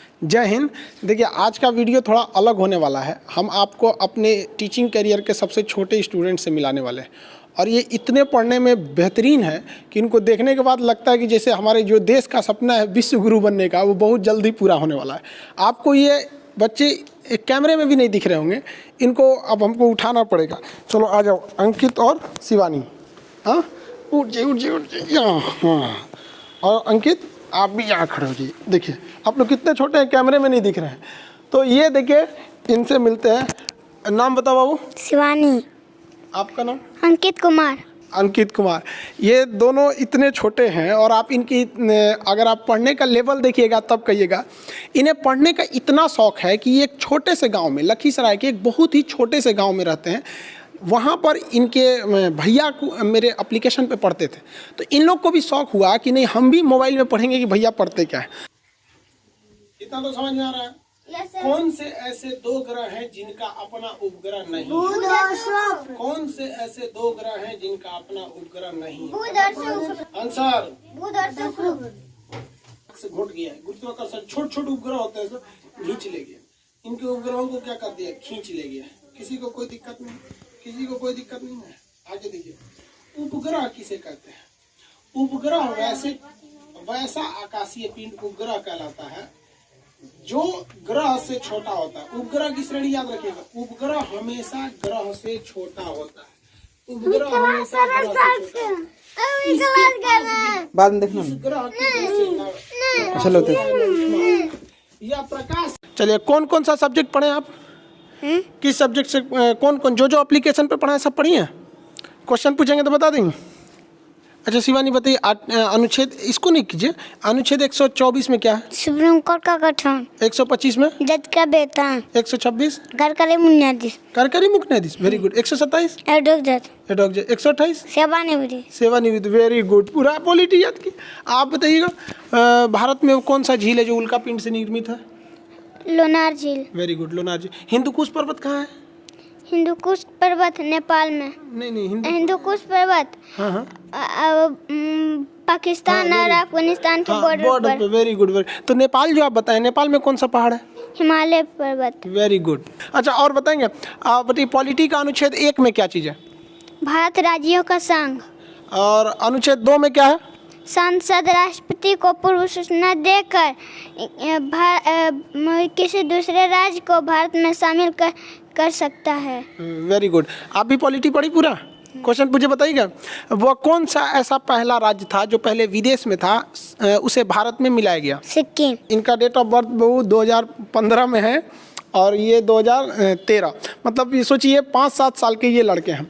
जय हिंद। देखिए, आज का वीडियो थोड़ा अलग होने वाला है। हम आपको अपने टीचिंग करियर के सबसे छोटे स्टूडेंट से मिलाने वाले हैं और ये इतने पढ़ने में बेहतरीन है कि इनको देखने के बाद लगता है कि जैसे हमारे जो देश का सपना है विश्व गुरु बनने का, वो बहुत जल्दी पूरा होने वाला है। आपको ये बच्चे एक कैमरे में भी नहीं दिख रहे होंगे, इनको अब हमको उठाना पड़ेगा। चलो आ जाओ, अंकित और शिवानी। हाँ, उठ जाइए यहाँ। हाँ, और अंकित आप भी यहाँ खड़े हो जाइए। देखिए, आप लोग कितने छोटे हैं, कैमरे में नहीं दिख रहे हैं। तो ये देखिए, इनसे मिलते हैं। नाम बताओ बाबू। शिवानी। आपका नाम? अंकित कुमार। अंकित कुमार। ये दोनों इतने छोटे हैं और आप इनकी अगर आप पढ़ने का लेवल देखिएगा तब कहिएगा। इन्हें पढ़ने का इतना शौक है कि ये एक छोटे से गांव में, लखीसराय के एक बहुत ही छोटे से गांव में रहते हैं। वहाँ पर इनके भैया को मेरे एप्लीकेशन पे पढ़ते थे, तो इन लोग को भी शौक हुआ कि नहीं, हम भी मोबाइल में पढ़ेंगे कि भैया पढ़ते क्या है। इतना तो समझ में आ रहा है। कौन से ऐसे दो ग्रह हैं जिनका अपना उपग्रह नहीं है? कौन से ऐसे दो ग्रह हैं जिनका अपना उपग्रह नहीं है? आंसर से घुट गया है। गुरुत्वाकर्षण छोटे छोटे उपग्रह होते हैं, खींच ले गया। इनके उपग्रहों को क्या कर दिया? खींच ले गया। किसी को कोई दिक्कत नहीं, किसी को कोई दिक्कत नहीं है। आगे देखिए, उपग्रह किसे कहते हैं? उपग्रह वैसा आकाशीय पिंड उपग्रह कहलाता है जो ग्रह से छोटा होता है। उपग्रह की श्रेणी याद रखिएगा, उपग्रह हमेशा ग्रह से छोटा होता है। उपग्रह हमेशा ग्रह से छोटा बाद में देखना। चलो या प्रकाश। चलिए, कौन कौन सा सब्जेक्ट पढ़े आप? किस सब्जेक्ट से कौन कौन जो एप्लीकेशन पे पढ़ा है सब पढ़ी है? क्वेश्चन पूछेंगे तो बता देंगे। अच्छा शिवानी बताइए, अनुच्छेद इसको नहीं कीजिए। अनुच्छेद 124 में क्या है? सुप्रीम कोर्ट का गठन। 125 में जज का वेतन। 126 सरकारी बुनियादी। कार्यकारी मुख्य न्यायाधीश, वेरी गुड। 127 एडहॉक जज। 128 सेवानिवृत्ति। सेवानिवृत्ति, वेरी गुड। पूरा पॉलिटी याद की। आप बताइएगा, भारत में कौन सा झील है जो उल्का पिंड से निर्मित है? लोनार झील। वेरी गुड, लोनार झील। हिंदुकुश पर्वत कहाँ है? हिंदुकुश पर्वत नेपाल में। नहीं, हिंदुकुश पर्वत हाँ पाकिस्तान और अफगानिस्तान के बॉर्डर पे। Very good, very. तो नेपाल जो आप बताएं, नेपाल में कौन सा पहाड़ है? हिमालय पर्वत। Very good. अच्छा, और बताएंगे, आप बताइए पॉलिटी का अनुच्छेद 1 में क्या चीज़ है? भारत राज्यों का संघ। और अनुच्छेद 2 में क्या है? संसद राष्ट्रपति को पूर्व सूचना देकर किसी दूसरे राज्य को भारत में शामिल कर सकता है। Very good. आप भी पॉलिटी पढ़ी पूरा? क्वेश्चन पूछे, बताइएगा। वो कौन सा ऐसा पहला राज्य था जो पहले विदेश में था, उसे भारत में मिलाया गया? सिक्किम। इनका डेट ऑफ बर्थ 2015 में है और ये 2013। मतलब ये सोचिए 5-7 साल के ये लड़के हैं।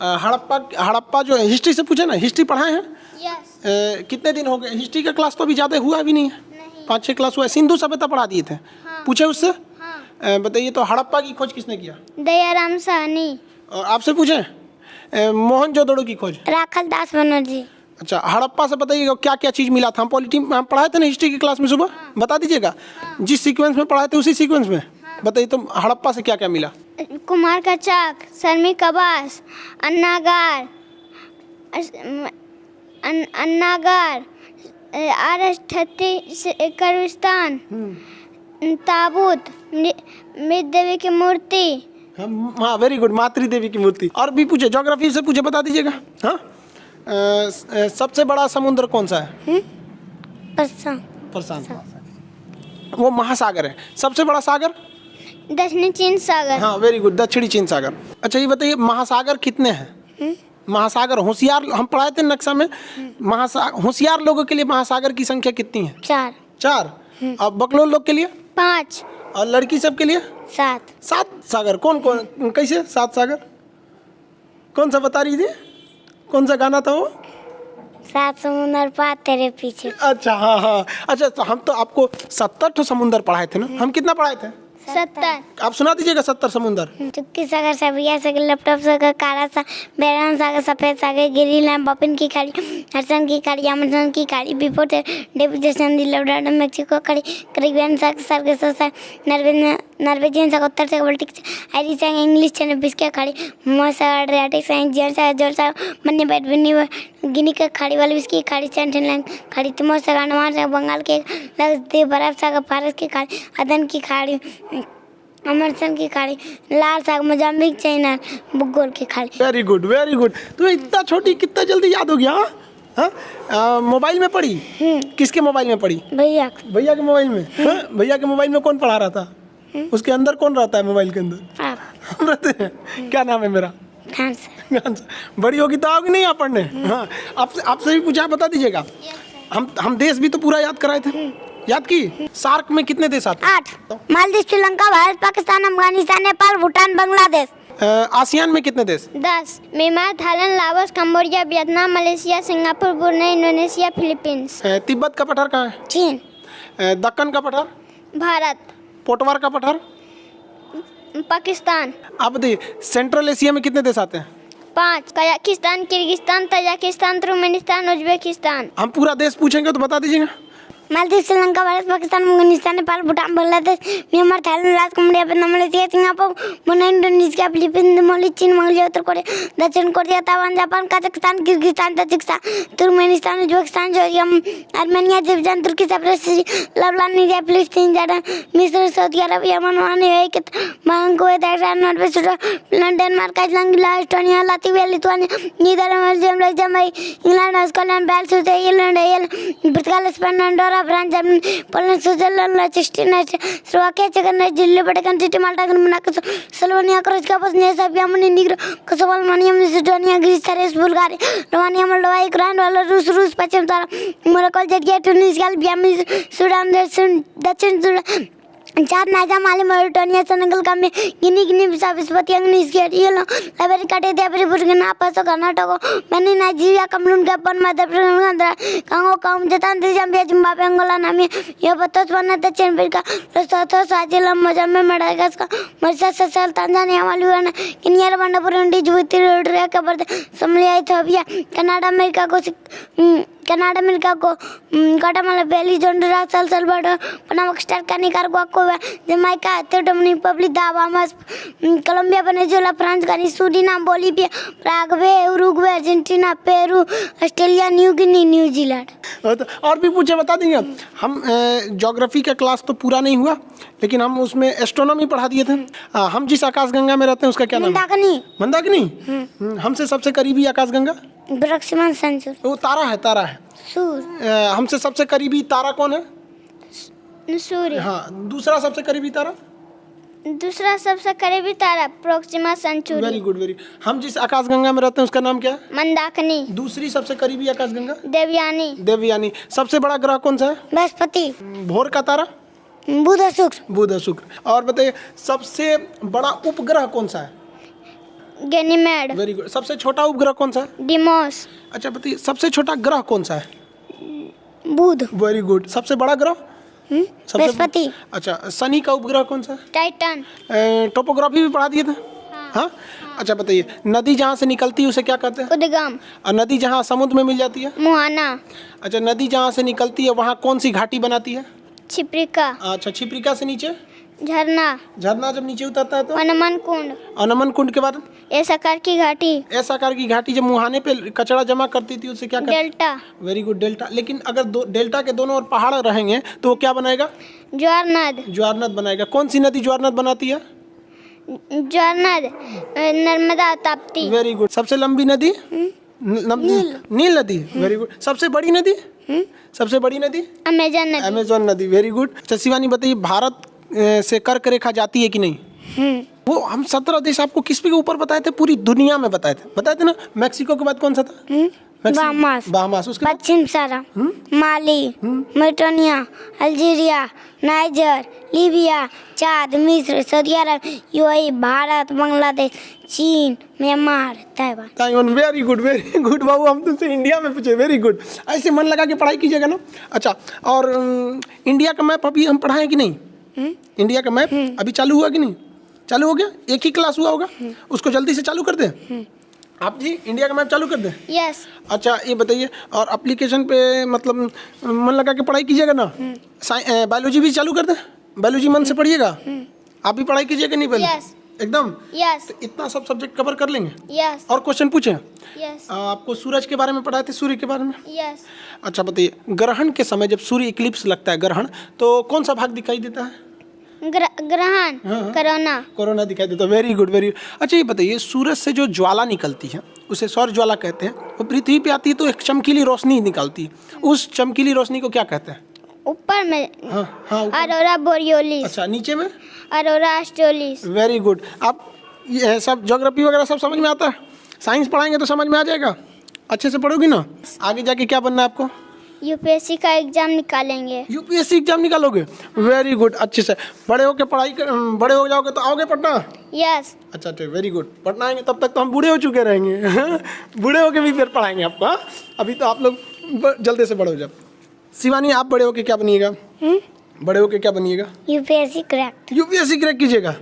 हड़प्पा जो हिस्ट्री से पूछे ना, हिस्ट्री पढ़ाए हैं? यस। कितने दिन हो गए? हिस्ट्री का क्लास तो अभी ज़्यादा हुआ भी नहीं है, 5-6 क्लास हुआ है। सिंधु सभ्यता पढ़ा दिए थे। हाँ। पूछे उससे? हाँ। बताइए, तो हड़प्पा की खोज किसने किया? दयाराम साहनी। और आपसे पूछे मोहनजोदड़ो की खोज? राखल दास बनर्जी। अच्छा, हड़प्पा से बताइएगा क्या क्या चीज़ मिला था? हम पॉलिटी हम पढ़ाए थे ना हिस्ट्री की क्लास में सुबह। हाँ। बता दीजिएगा। हाँ। जिस सीक्वेंस में पढ़ाए थे उसी सीक्वेंस में। हाँ। बताइए, तो हड़प्पा से क्या क्या मिला? कुमार का चाक, श्रमिक आवास, अन्नागार, कब्रिस्तान, ताबूत, मृत देवी की मूर्ति। हाँ, वेरी गुड, मातृ देवी की मूर्ति। और भी पूछे, ज्योग्राफी से पूछे, बता दीजिएगा। हाँ, सबसे बड़ा समुद्र कौन सा है? प्रशांत। वो महासागर है। सबसे बड़ा सागर? दक्षिणी चीन सागर। हाँ, वेरी गुड, दक्षिणी चीन सागर। अच्छा, ये बताइए महासागर कितने हैं? महासागर होशियार, हम पढ़ाए थे नक्शा में। होशियार लोगों के लिए महासागर की संख्या कितनी है? 4। और बकलोल लोग के लिए? 5। और लड़की सब के लिए? 7। 7 सागर। कौन कौन, कैसे 7 सागर? कौन सा बता रही थी? कौन सा गाना था वो? 7 समुंदर पार तेरे पीछे। अच्छा, हाँ। अच्छा, तो हम तो आपको 70 समुंदर पढ़ाए थे ना। हम कितना पढ़ाए थे? 70। आप सुना दीजिएगा 70 समुंदर। चुटकी सागर, सबिया सागर, लैपटॉप सागर, काला सागर, बैरान सागर, सफेद सागर, गिरीलैंड, बपिन की खाड़ी, हरसन की खाड़ी, अमेजन की खाड़ी, बिफोर डेविड जैसन, लवडाडा, मेक्सिको खाड़ी, करीबियन सागर, सर्गेस सागर, नॉर्वेजियन सा उत्तर से बाल्टिक आयरिश सा इंग्लिश से बिस के खाड़ी मोसा एड्रियाटिक सा जर्स सा जोर सा मन्ने बैठ बिन्नी गिनी के खाड़ी वाली बिस्की खाड़ी सेंट्रल खाड़ी तिमोर सा अंडमान सा बंगाल के लक्षद्वीप बर्फ सा फारस की खाड़ी अदन की खाड़ी अमरसन की खाड़ी लाल साग मोजाम्बिक चाइना बुगोल की खाड़ी। Very good very good. तुम्हें इतना छोटी कितना जल्दी याद हो गया? हाँ, मोबाइल में पढ़ी? किसके मोबाइल में पढ़ी? भैया के मोबाइल में। हाँ? भैया के मोबाइल में कौन पढ़ा रहा था? उसके अंदर कौन रहता है मोबाइल के अंदर? आप हम रहते हैं। क्या नाम है मेरा? खान सर। बड़ी होगी तो आओगी नहीं आप पढ़ने? हाँ, आपसे भी पूछा, बता दीजिएगा। हम देश भी तो पूरा याद कराए थे, याद की? सार्क में कितने देश आते हैं? 8 मालदीव श्रीलंका भारत पाकिस्तान अफगानिस्तान नेपाल भूटान बांग्लादेश। आसियान में कितने देश? 10 Myanmar Thailand Laos Cambodia Vietnam Malaysia Singapore Brunei Indonesia Philippines. Tibet का पठार कहाँ है? चीन। दक्कन का पठार? भारत। पोटवार का पठार? पाकिस्तान। आप बताइए सेंट्रल एशिया में कितने देश आते हैं? 5 Kazakhstan Kyrgyzstan Tajikistan Turkmenistan Uzbekistan. हम पूरा देश पूछेंगे तो बता दीजिएगा। Maldives Sri Lanka Bharat Pakistan Afghanistan Nepal Bhutan Bangladesh Myanmar Thailand Laos Cambodia Vietnam Malaysia Singapore Brunei Indonesia Philippines Mauritius चीन मंगोलिया उत्तर कोरिया दक्षिण Korea Taiwan Japan Kazakhstan Kyrgyzstan Tajikistan Turkmenistan Uzbekistan Georgia Armenia Azerbaijan Turkey Cyprus Lebanon Niger फिलिस्तीन जॉर्डन मिस्र Saudi Arab Yemen Oman Kuwait Oman Kuwait Iran Norway Switzerland Denmark Iceland Greenland Estonia Latvia Lithuania Netherland Belgium Luxembourg England Scotland Wales Ireland पुर्तगाल Spain Andorra France Germany Poland Switzerland लिechtenstein Slovakia चेक Republic Vatican City Malta Monaco Slovenia Croatia Bosnia Serbia Montenegro Kosovo Albania Macedonia Greece Thrace Bulgaria Romania Moldova Ukraine Belarus रूस पश्चिम Morocco Georgia Tunisia Albania Sudan दक्षिण Sudan चार Niger Mali Mauritania Senegal Gambia Guinea Bissau स्वातिया Nigeria Liberia काटेरिया Burkina Faso Karnataka Benin Nigeria Cameroon Gabon Madhya Pradesh Congo Zambia Zambia Zimbabwe Angola Namibia Botswana दक्षिण Africa Lesotho Swaziland Mozambique Madagascar Mauritius Seychelles Tanzania Maldives Kenya Rwanda Burundi Djibouti Eritrea Cape Verde Somalia Ethiopia Canada America को Guatemala Belize Honduras El Salvador Panama Costa Nicaragua Cuba Jamaica Dominican Republic Bahamas Colombia Venezuela France गानी Suriname Bolivia Paraguay Uruguay Argentina Peru Australia New Guinea New Zealand. और भी पूछे बता देंगे। हम geography का class तो पूरा नहीं हुआ लेकिन हम उसमें एस्ट्रोनॉमी पढ़ा दिए थे। हम जिस आकाशगंगा में रहते हैं उसका क्या नाम है? मंदाकिनी। हमसे सबसे करीबी आकाशगंगा प्रोक्सिमा सेंचुरी। वो तारा है सूर्य। हमसे सबसे करीबी तारा कौन है? सूर्य। हाँ, दूसरा सबसे करीबी तारा प्रोक्सिमा सेंचुरी। वेरी गुड हम जिस आकाशगंगा में रहते हैं उसका नाम क्या है? मंदाकिनी। दूसरी सबसे करीबी आकाशगंगा? देवयानी। सबसे बड़ा ग्रह कौन सा है? बृहस्पति। भोर का तारा? बुध और शुक्र। और बताइए सबसे बड़ा उपग्रह कौन सा है? गैनीमेड। Very good. सबसे छोटा उपग्रह कौन सा है? डिमोस। अच्छा बताइए सबसे छोटा ग्रह कौन सा है? बुध। Very good. सबसे बड़ा ग्रह? बृहस्पति। अच्छा शनि का उपग्रह कौन सा है? टाइटन। टोपोग्राफी भी पढ़ा दिए थे। हाँ? अच्छा बताइए नदी जहाँ से निकलती है उसे क्या कहते हैं? उद्गम। और नदी जहाँ समुद्र में मिल जाती है? मुहाना। अच्छा नदी जहाँ से निकलती है वहाँ कौन सी घाटी बनाती है? छिप्रिका। अच्छा छिप्रिका से नीचे? झरना जब नीचे उतरता है तो? अनमन कुंड के बाद? ऐसा आकार की घाटी। जब मुहाने पे कचरा जमा करती थी उसे क्या कहते हैं? डेल्टा। Very good delta. लेकिन अगर डेल्टा के दोनों ओर पहाड़ रहेंगे तो वो क्या बनाएगा? ज्वार नद बनाएगा। कौन सी नदी ज्वार नद बनाती है? नर्मदा ताप्ती। Very good. सबसे लंबी नदी? नील नदी। Very good. सबसे बड़ी नदी? अमेज़न नदी। Very good. अच्छा शिवानी बताइए भारत से कर्क रेखा जाती है कि नहीं? वो हम 17 देश आपको किस के ऊपर बताए थे? पूरी दुनिया में बताए थे ना। मैक्सिको के बाद कौन सा था? बहामास। उसके पश्चिम सहारा माली मॉरिटानिया अल्जीरिया नाइजर लीबिया चाद मिस्र सऊदी अरब यूएई भारत बांग्लादेश चीन म्यांमार ताइवान। वेरी गुड बाबू। हम तुमसे इंडिया में पूछे। Very good. ऐसे मन लगा के पढ़ाई कीजिएगा ना। अच्छा और इंडिया का मैप अभी हम पढ़ाएं कि नहीं? इंडिया का मैप अभी चालू हुआ कि नहीं? चालू हो गया। एक ही क्लास हुआ होगा। उसको जल्दी से चालू कर दें। आप जी इंडिया का मैप चालू कर दें। यस। अच्छा ये बताइए और एप्लीकेशन पे मतलब मन लगा के पढ़ाई कीजिएगा ना। बायोलॉजी भी चालू कर दें। बायोलॉजी मन से पढ़िएगा। आप भी पढ़ाई कीजिएगा नहीं पहले? यस एकदम यस इतना सब सब्जेक्ट कवर कर लेंगे? यस और क्वेश्चन पूछें? यस आपको सूरज के बारे में पढ़ाए थे, सूर्य के बारे में? यस अच्छा बताइए, ग्रहण के समय जब सूर्य इक्लिप्स लगता है, ग्रहण, तो कौन सा भाग दिखाई देता है? ग्रहण कोरोना कोरोना दिखाई देता है। Very good very. अच्छा ये बताइए, सूरज से जो ज्वाला निकलती है उसे सौर ज्वाला कहते हैं, वो पृथ्वी पे आती है तो एक चमकीली रोशनी निकलती है, उस चमकीली रोशनी को क्या कहते हैं? ऊपर में हाँ हाँ ऊपर। अरोरा बोरियोलिस। अच्छा नीचे में? Aurora Australis. Very good. आप ये सब ज्योग्राफी वगैरह सब समझ में आता है? साइंस पढ़ाएंगे तो समझ में आ जाएगा, अच्छे से पढ़ोगे ना? आगे जाके क्या बनना है आपको? यूपीएससी का एग्जाम निकालेंगे। यूपीएससी एग्जाम निकालोगे? वेरी गुड, अच्छे से बड़े होके बड़े हो जाओगे तो आओगे पटना? यस। अच्छा ठीक, वेरी गुड। पटना आएंगे तब तक तो हम बूढ़े हो चुके रहेंगे बूढ़े होके भी फिर पढ़ाएंगे आपको। हाँ? अभी तो आप लोग जल्दी से बड़े हो जाओ। शिवानी आप बड़े होके क्या बनिएगा? बड़े होके क्या बनिएगा? UPSC crack. यूपीएससी क्रैक कीजिएगा?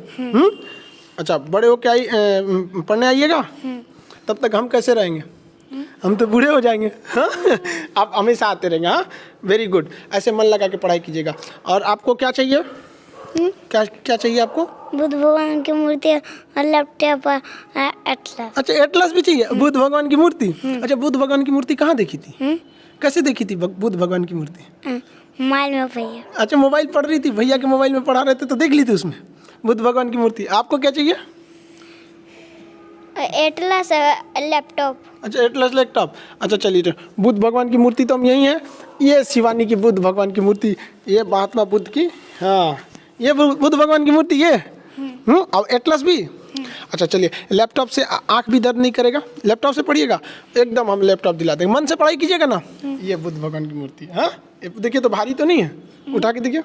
अच्छा बड़े होके पढ़ने आइएगा, तब तक हम कैसे रहेंगे? हम तो बूढ़े हो जाएंगे। हाँ? आप हमेशा आते रहेंगे। हाँ, वेरी गुड। ऐसे मन लगा के पढ़ाई कीजिएगा। और आपको क्या चाहिए? क्या क्या चाहिए आपको? बुद्ध भगवान की मूर्ति और लैपटॉप और एटलस। अच्छा एटलस भी चाहिए? बुद्ध भगवान की मूर्ति? अच्छा बुद्ध भगवान की मूर्ति कहाँ देखी थी? कैसे देखी थी बुद्ध भगवान की मूर्ति? मोबाइल में भैया। अच्छा मोबाइल पढ़ रही थी, भैया के मोबाइल में पढ़ा रहे थे तो देख ली थी उसमें बुद्ध भगवान की मूर्ति। आपको क्या चाहिए? Atlas laptop. अच्छा एटलस लैपटॉप। अच्छा चलिए, तो बुद्ध भगवान की मूर्ति तो हम यही है। ये शिवानी की बुद्ध भगवान की मूर्ति, ये महात्मा बुद्ध की, हाँ ये बुद्ध भगवान की मूर्ति ये। और एटलस भी। अच्छा चलिए, लैपटॉप से आंख भी दर्द नहीं करेगा? लैपटॉप से पढ़िएगा एकदम, हम लैपटॉप दिला देंगे। मन से पढ़ाई कीजिएगा ना। ये बुद्ध भगवान की मूर्ति। हाँ देखिए तो भारी तो नहीं है, उठा के देखिए।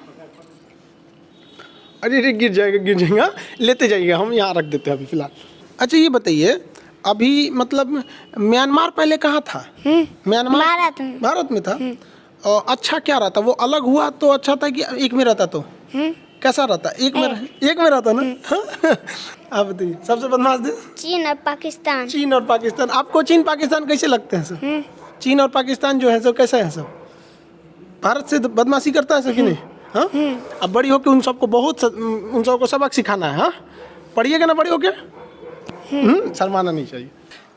अरे गिर जाएगा। हाँ? लेते जाइएगा, हम यहाँ रख देते हैं अभी फिलहाल। अच्छा ये बताइए, अभी मतलब म्यांमार पहले कहाँ था? म्यांमार भारत में था। और अच्छा क्या रहता? वो अलग हुआ तो अच्छा था कि एक में रहता तो कैसा रहता? एक में रहता ना। आप बताइए, सबसे बदमाश देश? चीन और पाकिस्तान। चीन और पाकिस्तान। आपको चीन पाकिस्तान कैसे लगते हैं सर? चीन और पाकिस्तान जो है सो कैसा है सर? भारत से बदमाशी करता है सर कि नहीं? हाँ, अब बड़ी होके उन सबको सबक सिखाना है। हाँ, पढ़िएगा ना बड़ी होके। शर्माना नहीं चाहिए।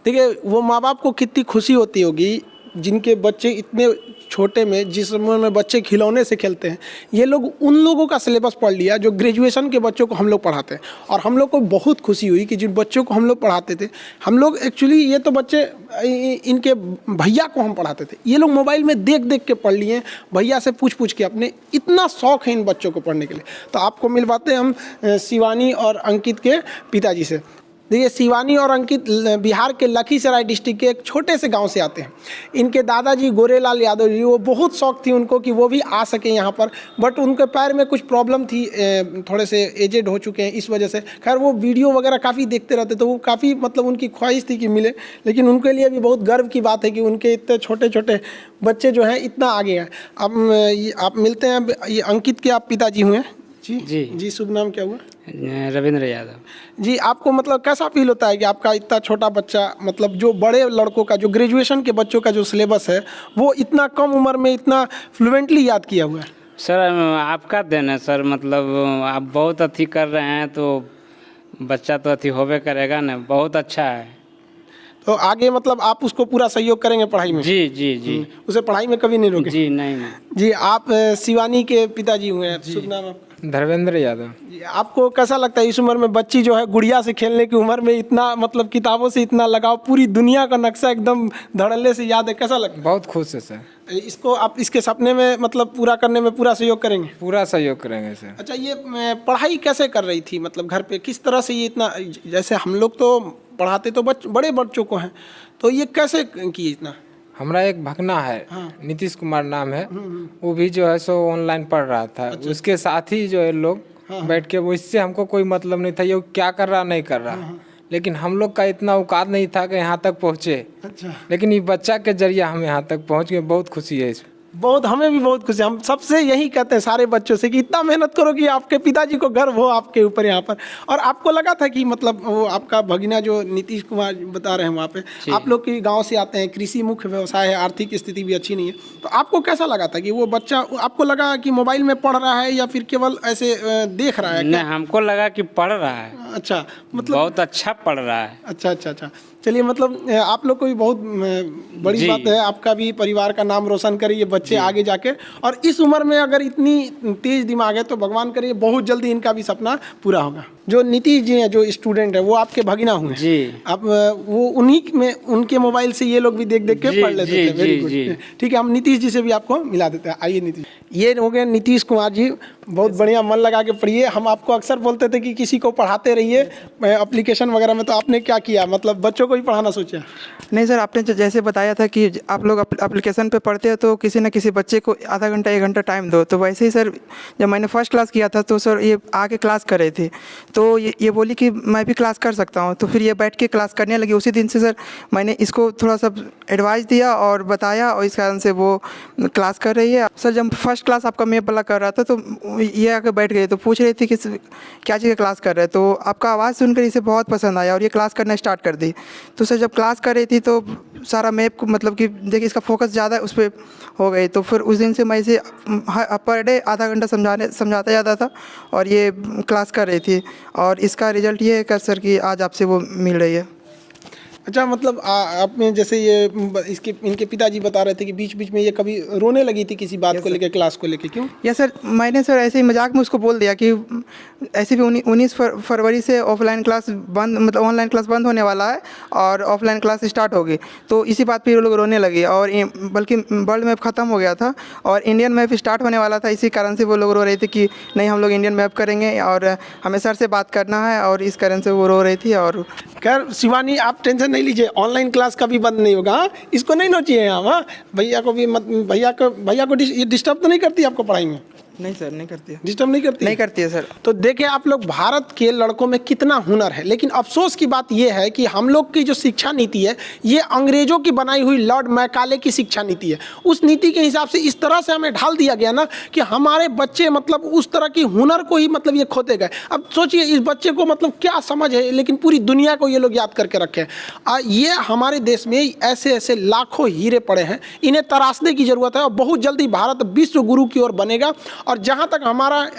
देखिए वो माँ बाप को कितनी खुशी होती होगी जिनके बच्चे इतने छोटे में, जिस उम्र में बच्चे खिलौने से खेलते हैं, ये लोग उन लोगों का सिलेबस पढ़ लिया जो ग्रेजुएशन के बच्चों को हम लोग पढ़ाते हैं। और हम लोग को बहुत खुशी हुई कि जिन बच्चों को हम लोग पढ़ाते थे, हम लोग एक्चुअली ये तो बच्चे इनके भैया को हम पढ़ाते थे, ये लोग मोबाइल में देख देख के पढ़ लिए, भैया से पूछ के अपने, इतना शौक है इन बच्चों को पढ़ने के लिए। तो आपको मिलवाते हैं हम शिवानी और अंकित के पिताजी से। देखिए शिवानी और अंकित बिहार के लखीसराय डिस्ट्रिक्ट के एक छोटे से गांव से आते हैं। इनके दादाजी गोरेलाल यादव जी, वो बहुत शौक थी उनको कि वो भी आ सके यहाँ पर, बट उनके पैर में कुछ प्रॉब्लम थी, थोड़े से एजेड हो चुके हैं, इस वजह से। खैर वो वीडियो वगैरह काफ़ी देखते रहते, तो वो काफ़ी मतलब उनकी ख्वाहिश थी कि मिले, लेकिन उनके लिए भी बहुत गर्व की बात है कि उनके इतने छोटे छोटे बच्चे जो हैं इतना आगे हैं। अब आप मिलते हैं, ये अंकित के आप पिताजी हुए? जी शुभ नाम क्या हुआ? रविंद्र यादव जी। आपको मतलब कैसा फील होता है कि आपका इतना छोटा बच्चा, मतलब जो बड़े लड़कों का, जो ग्रेजुएशन के बच्चों का जो सिलेबस है, वो इतना कम उम्र में इतना फ्लुएंटली याद किया हुआ है? सर आपका देन है सर, मतलब आप बहुत अथी कर रहे हैं तो बच्चा तो अथी होबे करेगा ना, बहुत अच्छा है। तो आगे मतलब आप उसको पूरा सहयोग करेंगे पढ़ाई में? जी। उसे पढ़ाई में कभी नहीं रोके? जी नहीं। जी आप शिवानी के पिताजी हुए हैं, शुभ नाम आपका? धर्मेंद्र यादव। आपको कैसा लगता है इस उम्र में बच्ची जो है गुड़िया से खेलने की उम्र में इतना मतलब किताबों से इतना लगाव, पूरी दुनिया का नक्शा एकदम धड़ल्ले से याद है, कैसा लगता है? बहुत खुश है सर। इसको आप इसके सपने में मतलब पूरा करने में पूरा सहयोग करेंगे? पूरा सहयोग करेंगे सर। अच्छा ये पढ़ाई कैसे कर रही थी, मतलब घर पे किस तरह से ये इतना, जैसे हम लोग तो पढ़ाते तो बड़े बच्चों को हैं, तो ये कैसे किए इतना? हमारा एक भगना है, नीतीश कुमार नाम है, वो भी जो है सो ऑनलाइन पढ़ रहा था। अच्छा। उसके साथ ही जो है लोग बैठ के, वो इससे हमको कोई मतलब नहीं था ये क्या कर रहा नहीं कर रहा, लेकिन हम लोग का इतना औकात नहीं था कि यहाँ तक पहुँचे। अच्छा। लेकिन ये बच्चा के जरिए हम यहाँ तक पहुँच गए, बहुत खुशी है इसमें। बहुत, हमें भी बहुत खुशी, हम सबसे यही कहते हैं सारे बच्चों से कि इतना मेहनत करो कि आपके पिताजी को गर्व हो आपके ऊपर यहाँ पर। और आपको लगा था कि मतलब वो आपका भगिना जो नीतीश कुमार बता रहे हैं वहाँ पे, आप लोग के गांव से आते हैं, कृषि मुख्य व्यवसाय है, आर्थिक स्थिति भी अच्छी नहीं है, तो आपको कैसा लगा था कि वो बच्चा, आपको लगा कि मोबाइल में पढ़ रहा है या फिर केवल ऐसे देख रहा है? नहीं, हमको लगा कि पढ़ रहा है। अच्छा, मतलब बहुत अच्छा पढ़ रहा है। अच्छा अच्छा अच्छा, चलिए, मतलब आप लोग को भी बहुत बड़ी बात है, आपका भी परिवार का नाम रोशन करे ये बच्चे आगे जाके। और इस उम्र में अगर इतनी तेज दिमाग है तो भगवान करे बहुत जल्दी इनका भी सपना पूरा होगा। जो नीतीश जी हैं, जो स्टूडेंट है, वो आपके भगिना हुए जी। आप वो उन्हीं में, उनके मोबाइल से ये लोग भी देख देख के पढ़ लेते थे। वेरी गुड, ठीक है, हम नीतीश जी से भी आपको मिला देते हैं। आइए नीतीश, ये हो गए नीतीश कुमार जी, बहुत बढ़िया, मन लगा के पढ़िए। हम आपको अक्सर बोलते थे कि किसी को पढ़ाते रहिए एप्लीकेशन वगैरह में, तो आपने क्या किया, मतलब बच्चों को ही पढ़ाना सोचा? नहीं सर, आपने जैसे बताया था कि आप लोग एप्लीकेशन पे पढ़ते हो तो किसी न किसी बच्चे को आधा घंटा 1 घंटा टाइम दो। तो वैसे ही सर, जब मैंने फर्स्ट क्लास किया था तो सर ये आके क्लास कर रहे थे, तो ये बोली कि मैं भी क्लास कर सकता हूँ। तो फिर ये बैठ के क्लास करने लगी। उसी दिन से सर मैंने इसको थोड़ा सा एडवाइस दिया और बताया, और इस कारण से वो क्लास कर रही है। सर जब फर्स्ट क्लास आपका मैप वाला कर रहा था तो ये आके बैठ गए, तो पूछ रही थी कि क्या चीज़ का क्लास कर रहे हैं। तो आपका आवाज़ सुनकर इसे बहुत पसंद आया और ये क्लास करना स्टार्ट कर दी। तो सर जब क्लास कर रही थी तो सारा मैप को, मतलब कि देखिए इसका फोकस ज़्यादा उस पर हो गई। तो फिर उस दिन से मैं इसे पर डे आधा घंटा समझाता जाता था और ये क्लास कर रही थी। और इसका रिजल्ट ये है कि सर कि आज आपसे वो मिल रही है। अच्छा, मतलब आपने जैसे ये इनके पिताजी बता रहे थे कि बीच बीच में ये कभी रोने लगी थी किसी बात को लेके, क्लास को लेके, क्यों? या सर मैंने सर ऐसे ही मजाक में उसको बोल दिया कि ऐसे भी 19 फरवरी से ऑफलाइन क्लास बंद, मतलब ऑनलाइन क्लास बंद होने वाला है और ऑफलाइन क्लास स्टार्ट होगी। तो इसी बात पे वो लोग रोने लगे, और बल्कि वर्ल्ड मैप ख़त्म हो गया था और इंडियन मैप स्टार्ट होने वाला था। इसी कारण से वो लोग रो रहे थे कि नहीं, हम लोग इंडियन मैप करेंगे और हमें सर से बात करना है, और इस कारण से वो रो रही थी। और खैर शिवानी, आप टेंशन नहीं लीजिए, ऑनलाइन क्लास कभी बंद नहीं होगा। इसको नहीं नोचिए हम। हाँ, भैया को भी मत, भैया को ये डिस्टर्ब तो नहीं करती आपको पढ़ाई में? नहीं सर, नहीं करती है। डिस्टर्ब नहीं करती? नहीं करती है सर। तो देखिए आप लोग, भारत के लड़कों में कितना हुनर है, लेकिन अफसोस की बात यह है कि हम लोग की जो शिक्षा नीति है ये अंग्रेजों की बनाई हुई लॉर्ड मैकाले की शिक्षा नीति है। उस नीति के हिसाब से इस तरह से हमें ढाल दिया गया ना कि हमारे बच्चे मतलब उस तरह की हुनर को ही मतलब ये खोते गए। अब सोचिए इस बच्चे को मतलब क्या समझ है, लेकिन पूरी दुनिया को ये लोग याद करके रखे हैं। ये हमारे देश में ऐसे ऐसे लाखों हीरे पड़े हैं, इन्हें तराशने की जरूरत है और बहुत जल्दी भारत विश्व गुरु की ओर बनेगा। और जहाँ तक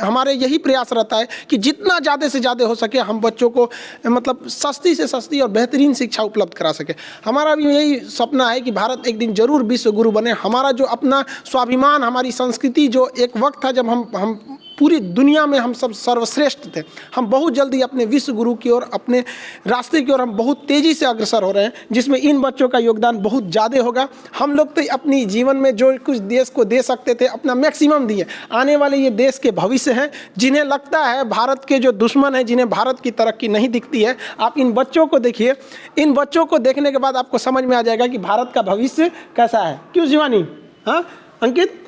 हमारे यही प्रयास रहता है कि जितना ज़्यादा से ज़्यादा हो सके हम बच्चों को मतलब सस्ती से सस्ती और बेहतरीन शिक्षा उपलब्ध करा सके। हमारा भी यही सपना है कि भारत एक दिन जरूर विश्व गुरु बने। हमारा जो अपना स्वाभिमान, हमारी संस्कृति, जो एक वक्त था जब हम पूरी दुनिया में हम सब सर्वश्रेष्ठ थे, हम बहुत जल्दी अपने विश्व गुरु की ओर, अपने रास्ते की ओर हम बहुत तेज़ी से अग्रसर हो रहे हैं, जिसमें इन बच्चों का योगदान बहुत ज़्यादा होगा। हम लोग तो अपनी जीवन में जो कुछ देश को दे सकते थे अपना मैक्सिमम दिए। आने वाले ये देश के भविष्य हैं, जिन्हें लगता है भारत के जो दुश्मन हैं, जिन्हें भारत की तरक्की नहीं दिखती है, आप इन बच्चों को देखिए। इन बच्चों को देखने के बाद आपको समझ में आ जाएगा कि भारत का भविष्य कैसा है। क्यों शिवानी? हाँ अंकित,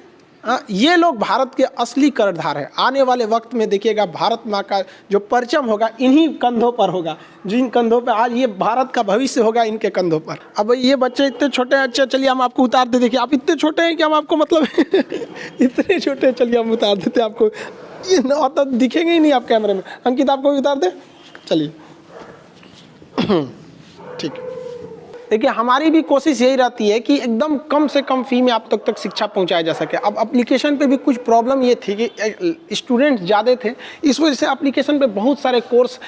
ये लोग भारत के असली कर्णधार हैं। आने वाले वक्त में देखिएगा भारत माँ का जो परचम होगा इन्हीं कंधों पर होगा, जिन कंधों पर आज ये भारत का भविष्य होगा, इनके कंधों पर। अब ये बच्चे इतने छोटे हैं। अच्छा चलिए हम आपको उतार दे। देखिए आप इतने छोटे हैं कि हम आपको मतलब इतने छोटे हैं, चलिए हम उतार देते आपको। ये तो दिखेंगे ही नहीं आप कैमरे में। अंकित आपको भी उतार दे, चलिए ठीक। देखिए हमारी भी कोशिश यही रहती है कि एकदम कम से कम फी में आप तक शिक्षा पहुंचाया जा सके। अब एप्लीकेशन पे भी कुछ प्रॉब्लम ये थी कि स्टूडेंट ज़्यादा थे, इस वजह से एप्लीकेशन पे बहुत सारे कोर्स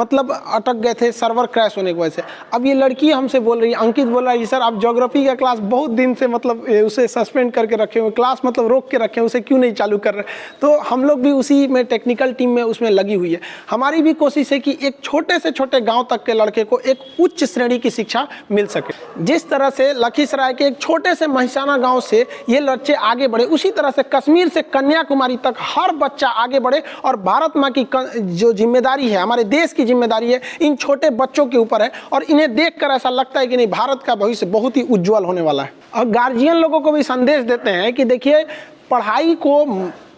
मतलब अटक गए थे सर्वर क्रैश होने की वजह से। अब ये लड़की हमसे बोल रही है, अंकित बोल रहा है, सर आप ज्योग्राफी का क्लास बहुत दिन से मतलब उसे सस्पेंड करके रखे हुए, क्लास मतलब रोक के रखे हैं, उसे क्यों नहीं चालू कर रहे। तो हम लोग भी उसी में टेक्निकल टीम में उसमें लगी हुई है। हमारी भी कोशिश है कि एक छोटे से छोटे गाँव तक के लड़के को एक उच्च श्रेणी की शिक्षा मिल सके। जिस तरह से लखीसराय के एक छोटे से महिसाना गांव से ये बच्चे आगे बढ़े, उसी तरह से कश्मीर से कन्याकुमारी तक हर बच्चा आगे बढ़े। और भारत माँ की जो जिम्मेदारी है, हमारे देश की जिम्मेदारी है, इन छोटे बच्चों के ऊपर है। और इन्हें देखकर ऐसा लगता है कि नहीं, भारत का भविष्य बहुत ही उज्जवल होने वाला है। और गार्जियन लोगों को भी संदेश देते हैं कि देखिए पढ़ाई को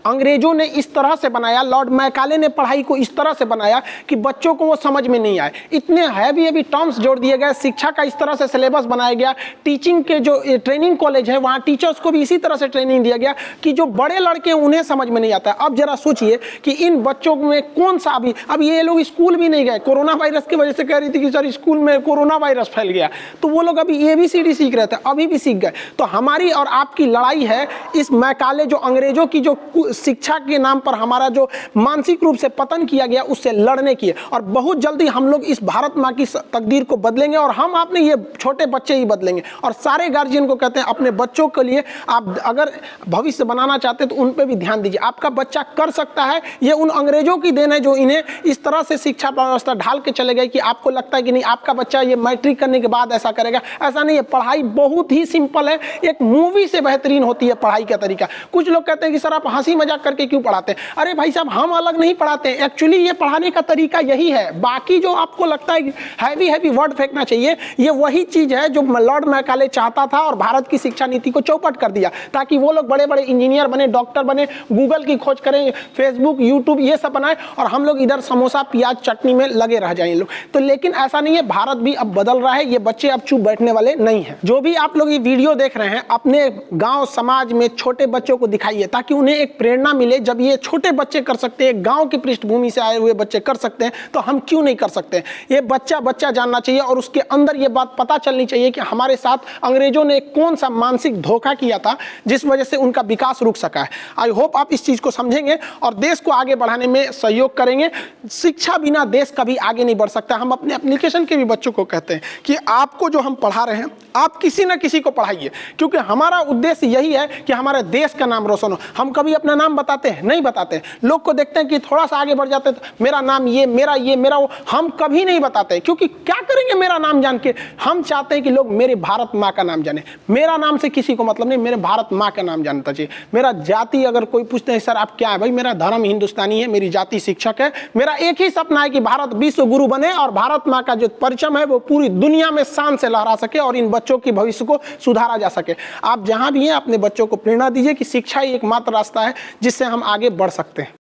अंग्रेजों ने इस तरह से बनाया, लॉर्ड मैकाले ने पढ़ाई को इस तरह से बनाया कि बच्चों को वो समझ में नहीं आए। इतने हैवी टर्म्स जोड़ दिए गए, शिक्षा का इस तरह से सिलेबस बनाया गया, टीचिंग के जो ट्रेनिंग कॉलेज है वहाँ टीचर्स को भी इसी तरह से ट्रेनिंग दिया गया कि जो बड़े लड़के उन्हें समझ में नहीं आता है। अब जरा सोचिए कि इन बच्चों में कौन सा अब ये लोग स्कूल भी नहीं गए, कोरोना वायरस की वजह से कह रही थी कि सर स्कूल में कोरोना वायरस फैल गया, तो वो लोग अभी ABCD सीख रहे थे, अभी भी सीख गए। तो हमारी और आपकी लड़ाई है इस मैकाले जो अंग्रेजों की जो शिक्षा के नाम पर हमारा जो मानसिक रूप से पतन किया गया उससे लड़ने की है। और बहुत जल्दी हम लोग इस भारत माँ की तकदीर को बदलेंगे और हम अपने ये छोटे बच्चे ही बदलेंगे। और सारे गार्जियन को कहते हैं अपने बच्चों के लिए आप अगर भविष्य बनाना चाहते हैं तो उन पर भी ध्यान दीजिए। आपका बच्चा कर सकता है, ये उन अंग्रेजों की देन है जो इन्हें इस तरह से शिक्षा व्यवस्था ढाल के चले गए कि आपको लगता है कि नहीं आपका बच्चा ये मैट्रिक करने के बाद ऐसा करेगा। ऐसा नहीं है, पढ़ाई बहुत ही सिंपल है, एक मूवी से बेहतरीन होती है पढ़ाई का तरीका। कुछ लोग कहते हैं कि सर आप हंसी मजाक करके क्यों पढ़ाते हैं? अरे भाई साहब हम अलग नहीं पढ़ाते हैं, एक्चुअली ये पढ़ाने का तरीका यही है। बाकी जो आपको लगता है हैवी वर्ड फेंकना चाहिए, ये वही चीज है जो लॉर्ड मैकाले चाहता था और भारत की शिक्षा नीति को चौपट कर दिया ताकि वो लोग बड़े बड़े इंजीनियर बने, डॉक्टर बने, गूगल की खोज करें, फेसबुक यूट्यूब ये सब बनाए और हम लोग इधर समोसा प्याज चटनी में लगे रह जाएं लोग। तो लेकिन ऐसा नहीं है, भारत भी अब बदल रहा है, ये बच्चे अब चुप बैठने वाले नहीं हैं। जो भी आप लोग ये वीडियो देख रहे हैं अपने गांव समाज में छोटे बच्चों को दिखाइए ताकि उन्हें एक प्रेरणा मिले। जब ये छोटे बच्चे कर सकते हैं, गांव की पृष्ठभूमि से आए हुए बच्चे कर सकते हैं, तो हम क्यों नहीं कर सकते? ये बच्चा जानना चाहिए और उसके अंदर ये बात पता चलनी चाहिए कि हमारे साथ अंग्रेजों ने कौन सा मानसिक धोखा किया था जिस वजह से उनका विकास रुक सका है। आई होप आप इस चीज को समझेंगे और देश को आगे बढ़ाने में सहयोग करेंगे। शिक्षा बिना देश कभी आगे नहीं बढ़ सकता। हम अपने एप्लीकेशन के भी बच्चों को कहते हैं कि आपको जो हम पढ़ा रहे हैं आप किसी न किसी को पढ़ाइए, क्योंकि हमारा उद्देश्य यही है कि हमारे देश का नाम रोशन हो। हम कभी अपना नाम बताते हैं? नहीं बताते। लोग को देखते हैं कि थोड़ा सा आगे बढ़ जाते हैं तो मेरा नाम ये, मेरा वो, हम कभी नहीं बताते, क्योंकि क्या करेंगे मेरा नाम जान के? हम चाहते हैं कि लोग मेरे भारत माँ का नाम जाने। मेरा नाम से किसी को मतलब नहीं, मेरे भारत माँ का नाम जानना चाहिए। मेरा जाति अगर कोई पूछते हैं सर आप क्या है, भाई मेरा धर्म हिंदुस्तानी है, मेरी जाति शिक्षक है। मेरा एक ही सपना है कि भारत विश्व गुरु बने और भारत माँ का जो परचम है वो पूरी दुनिया में शान से लहरा सके और इन बच्चों की भविष्य को सुधारा जा सके। आप जहां भी हैं अपने बच्चों को प्रेरणा दीजिए कि शिक्षा ही एकमात्र रास्ता है जिससे हम आगे बढ़ सकते हैं।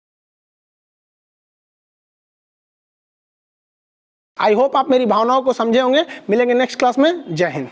आई होप आप मेरी भावनाओं को समझे होंगे। मिलेंगे नेक्स्ट क्लास में। जय हिंद।